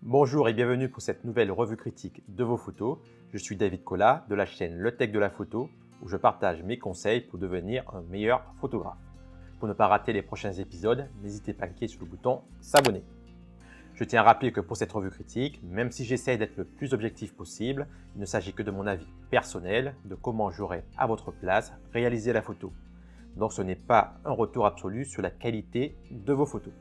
Bonjour et bienvenue pour cette nouvelle revue critique de vos photos. Je suis David Collat de la chaîne Le Tech de la photo où je partage mes conseils pour devenir un meilleur photographe. Pour ne pas rater les prochains épisodes, n'hésitez pas à cliquer sur le bouton s'abonner. Je tiens à rappeler que pour cette revue critique, même si j'essaie d'être le plus objectif possible, il ne s'agit que de mon avis personnel de comment j'aurais à votre place réalisé la photo. Donc ce n'est pas un retour absolu sur la qualité de vos photos.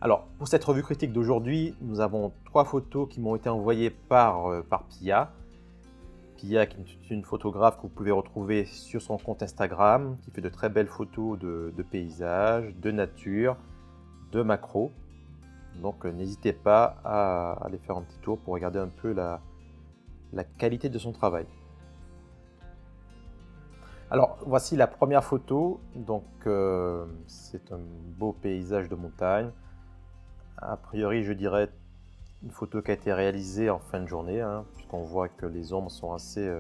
Alors, pour cette revue critique d'aujourd'hui, nous avons 3 photos qui m'ont été envoyées par Pia. Pia qui est une photographe que vous pouvez retrouver sur son compte Instagram, qui fait de très belles photos de paysages, de nature, de macro. Donc n'hésitez pas à aller faire un petit tour pour regarder un peu la qualité de son travail. Alors, voici la première photo. Donc, c'est un beau paysage de montagne. A priori, je dirais une photo qui a été réalisée en fin de journée, puisqu'on voit que les ombres sont assez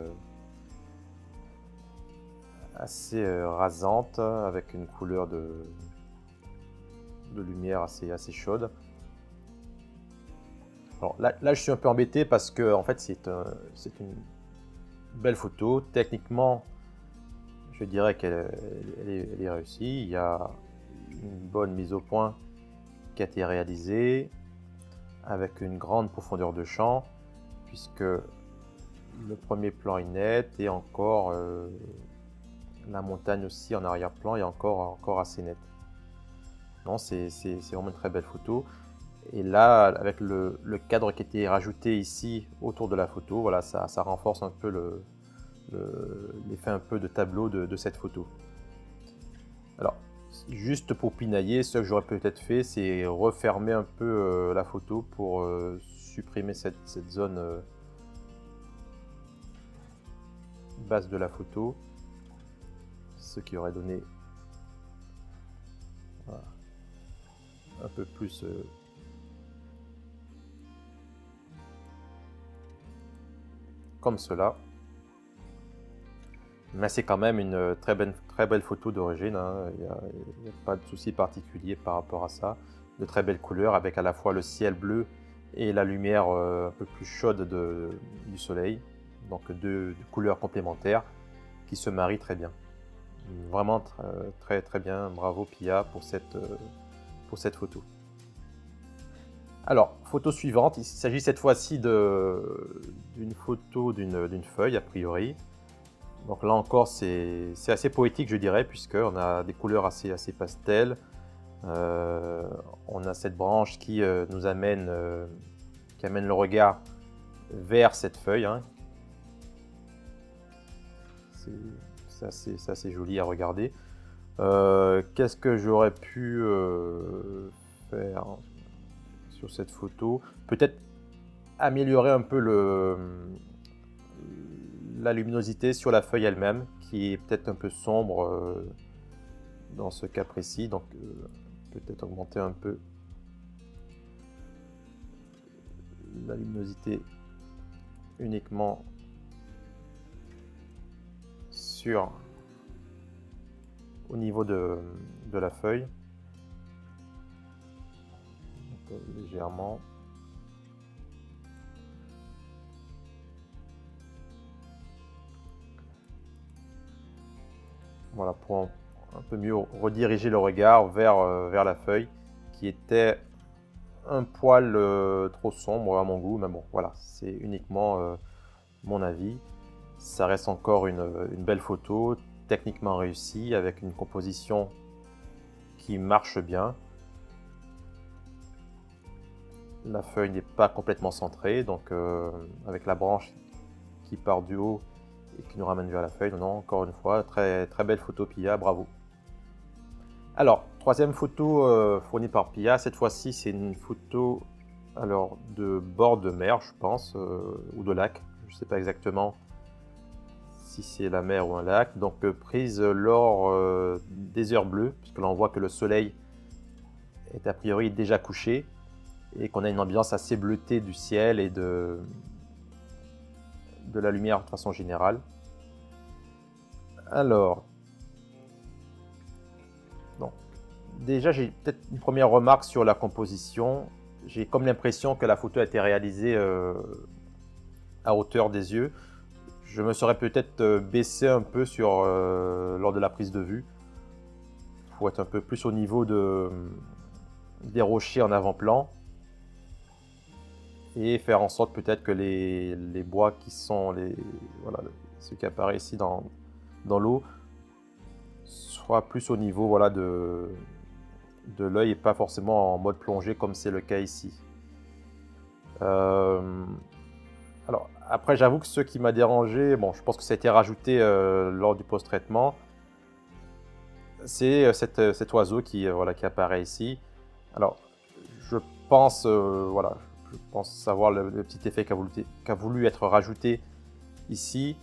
rasantes, avec une couleur de lumière assez chaude. Alors là, je suis un peu embêté parce que en fait, c'est une belle photo. Techniquement, je dirais qu'elle est réussie. Il y a une bonne mise au point qui a été réalisée avec une grande profondeur de champ, puisque le premier plan est net et encore la montagne aussi en arrière-plan est encore assez nette. Non, c'est vraiment une très belle photo. Et là, avec le cadre qui a été rajouté ici autour de la photo, voilà, ça renforce un peu l'effet un peu de tableau de cette photo. Alors, juste pour pinailler, ce que j'aurais peut-être fait, c'est refermer un peu la photo pour supprimer cette zone basse de la photo, ce qui aurait donné voilà, un peu plus comme cela. Mais c'est quand même une très belle photo d'origine, il n'y a pas de souci particulier par rapport à ça. De très belles couleurs avec à la fois le ciel bleu et la lumière un peu plus chaude du soleil. Donc deux couleurs complémentaires qui se marient très bien. Vraiment très bien, bravo Pia pour cette photo. Alors, photo suivante, il s'agit cette fois-ci d'une photo d'une feuille a priori. Donc là encore, c'est assez poétique, je dirais, puisqu'on a des couleurs assez pastel. On a cette branche qui nous amène, qui amène le regard vers cette feuille. C'est assez joli à regarder. Qu'est-ce que j'aurais pu faire sur cette photo? Peut-être améliorer un peu la luminosité sur la feuille elle-même, qui est peut-être un peu sombre dans ce cas précis. Donc peut-être augmenter un peu la luminosité uniquement au niveau de la feuille. Donc, légèrement. Voilà, pour un peu mieux rediriger le regard vers la feuille, qui était un poil trop sombre à mon goût, mais bon, voilà, c'est uniquement mon avis. Ça reste encore une belle photo, techniquement réussie, avec une composition qui marche bien. La feuille n'est pas complètement centrée, donc avec la branche qui part du haut et qui nous ramène vers la feuille. Non, encore une fois, très belle photo Pia, bravo. Alors, troisième photo fournie par Pia, cette fois-ci c'est une photo de bord de mer, je pense, ou de lac, je ne sais pas exactement si c'est la mer ou un lac, donc prise lors des heures bleues, puisque là on voit que le soleil est a priori déjà couché, et qu'on a une ambiance assez bleutée du ciel et de la lumière de façon générale. Alors, donc, déjà j'ai peut-être une première remarque sur la composition. j'ai comme l'impression que la photo a été réalisée à hauteur des yeux. Je me serais peut-être baissé un peu lors de la prise de vue pour être un peu plus au niveau des rochers en avant-plan et faire en sorte peut-être que les bois qui sont voilà, ce qui apparaît ici dans l'eau soient plus au niveau voilà, de l'œil et pas forcément en mode plongée comme c'est le cas ici. Alors après j'avoue que ce qui m'a dérangé, bon je pense que ça a été rajouté lors du post-traitement, c'est cet oiseau voilà, qui apparaît ici. Alors je pense, voilà, je pense savoir le petit effet qu'a voulu être rajouté ici.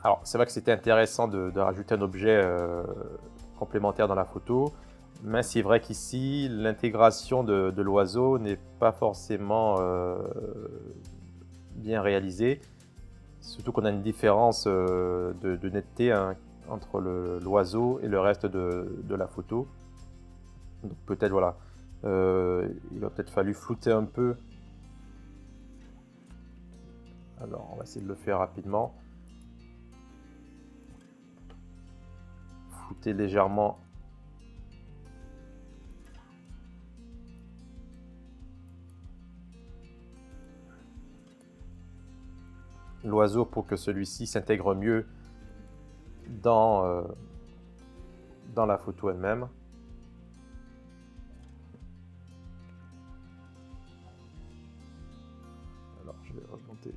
Alors c'est vrai que c'était intéressant de rajouter un objet complémentaire dans la photo, mais c'est vrai qu'ici l'intégration de l'oiseau n'est pas forcément bien réalisée, surtout qu'on a une différence de netteté entre l'oiseau et le reste de la photo. Donc peut-être voilà, il a peut-être fallu flouter un peu. Alors on va essayer de le faire rapidement. Flouter légèrement l'oiseau pour que celui-ci s'intègre mieux dans la photo elle-même. Alors je vais augmenter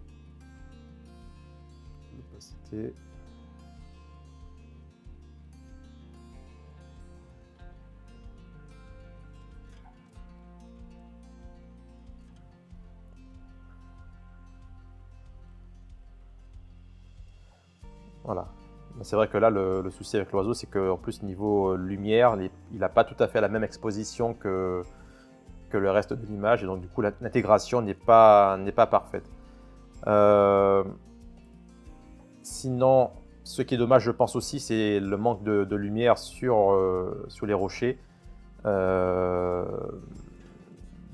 l'opacité. Voilà. C'est vrai que là, le souci avec l'oiseau, c'est qu'en plus, niveau lumière, il n'a pas tout à fait la même exposition que le reste de l'image. Et donc, du coup, l'intégration n'est pas parfaite. Sinon, ce qui est dommage, je pense aussi, c'est le manque de lumière sur les rochers.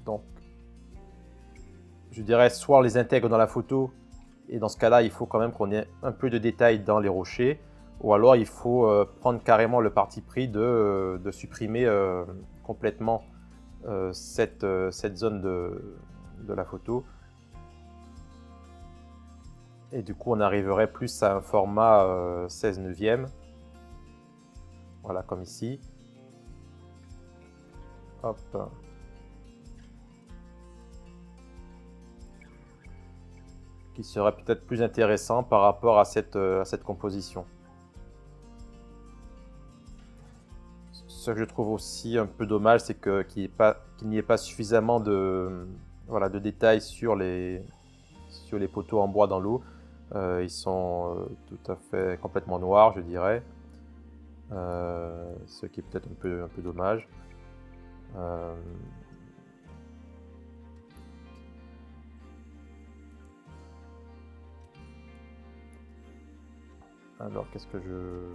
Donc, je dirais soit on les intègre dans la photo, et dans ce cas-là, il faut quand même qu'on ait un peu de détails dans les rochers, ou alors il faut prendre carrément le parti pris de supprimer complètement cette zone de la photo. Et du coup, on arriverait plus à un format 16/9. Voilà, comme ici. Hop. Qui serait peut-être plus intéressant par rapport à cette composition. Ce que je trouve aussi un peu dommage, c'est qu'il n'y ait pas suffisamment voilà, de détails sur les poteaux en bois dans l'eau. Ils sont tout à fait complètement noirs, je dirais. Ce qui est peut-être un peu dommage. Alors, qu'est-ce que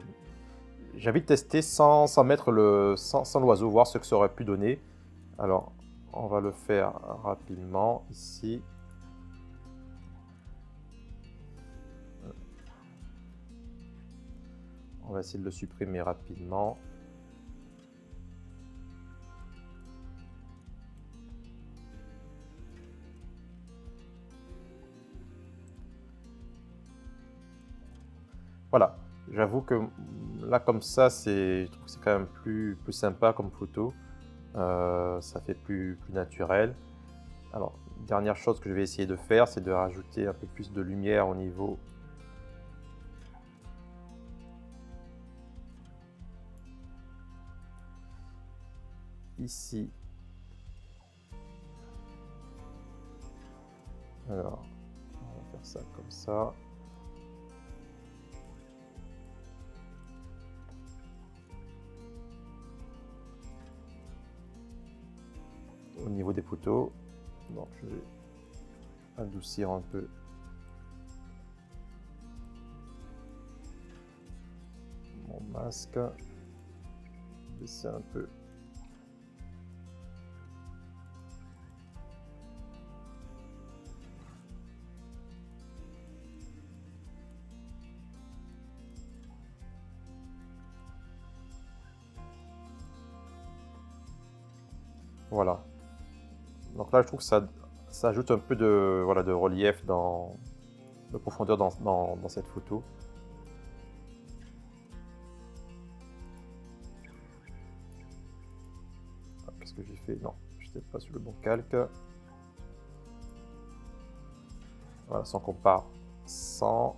j'ai envie de tester sans mettre sans l'oiseau, voir ce que ça aurait pu donner. Alors, on va le faire rapidement ici. On va essayer de le supprimer rapidement. Voilà, j'avoue que là comme ça, je trouve que c'est quand même plus sympa comme photo. Ça fait plus naturel. Alors, dernière chose que je vais essayer de faire, c'est de rajouter un peu plus de lumière au niveau ici. Alors, on va faire ça comme ça. Au niveau des poteaux, donc je vais adoucir un peu mon masque, baisser un peu Voilà. Donc là, je trouve que ça ajoute un peu de, voilà, de relief, de profondeur dans cette photo. Qu'est-ce que j'ai fait? Non, je n'étais pas sur le bon calque. Voilà, si on compare sans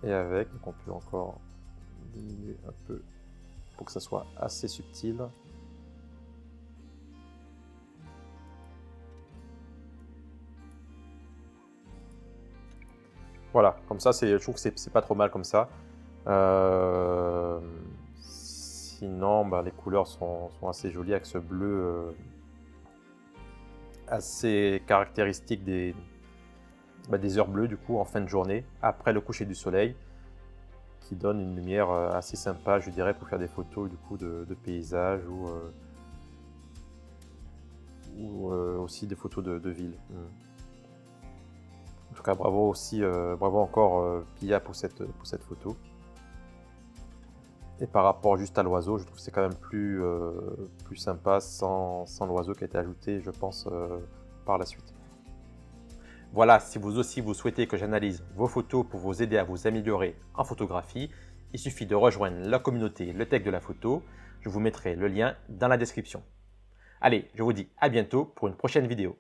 et avec, donc on peut encore diminuer un peu pour que ça soit assez subtil. Voilà, comme ça, je trouve que c'est pas trop mal comme ça. Sinon, bah, les couleurs sont assez jolies avec ce bleu assez caractéristique des heures bleues du coup en fin de journée, après le coucher du soleil, qui donne une lumière assez sympa, je dirais, pour faire des photos du coup de paysages ou aussi des photos de ville. En tout cas, bravo aussi, bravo encore Pia pour cette photo. Et par rapport juste à l'oiseau, je trouve que c'est quand même plus sympa sans l'oiseau qui a été ajouté, je pense, par la suite. Voilà, si vous aussi vous souhaitez que j'analyse vos photos pour vous aider à vous améliorer en photographie, il suffit de rejoindre la communauté Le Tech de la Photo. Je vous mettrai le lien dans la description. Allez, je vous dis à bientôt pour une prochaine vidéo.